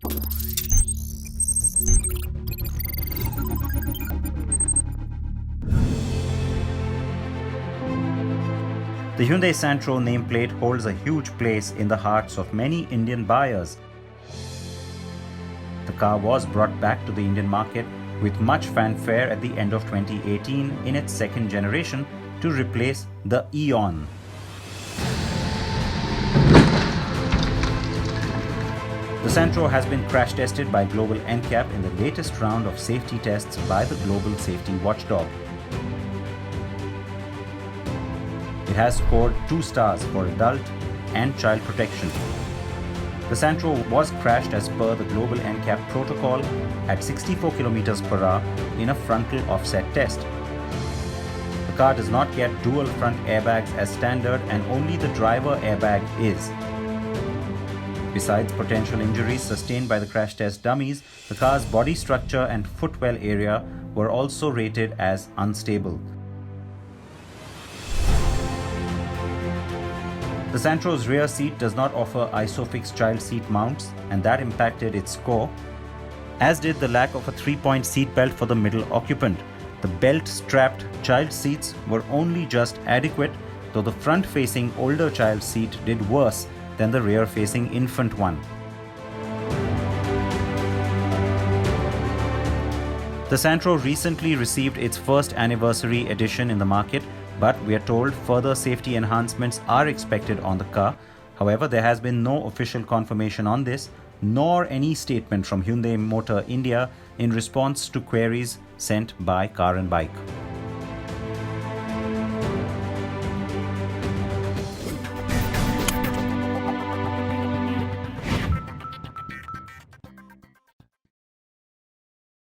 The Hyundai Santro nameplate holds a huge place in the hearts of many Indian buyers. The car was brought back to the Indian market with much fanfare at the end of 2018 in its second generation to replace the Eon. The Santro has been crash tested by Global NCAP in the latest round of safety tests by the global safety watchdog. It has scored 2 stars for adult and child protection. The Santro was crashed as per the Global NCAP protocol at 64 km/h in a frontal offset test. The car does not get dual front airbags as standard and only the driver airbag is. Besides potential injuries sustained by the crash test dummies, the car's body structure and footwell area were also rated as unstable. The Santro's rear seat does not offer ISOFIX child seat mounts, and that impacted its score, as did the lack of a 3-point seat belt for the middle occupant. The belt-strapped child seats were only just adequate, though the front-facing older child seat did worse than the rear-facing infant one. The Santro recently received its first anniversary edition in the market, but we are told further safety enhancements are expected on the car. However, there has been no official confirmation on this, nor any statement from Hyundai Motor India in response to queries sent by Car and Bike.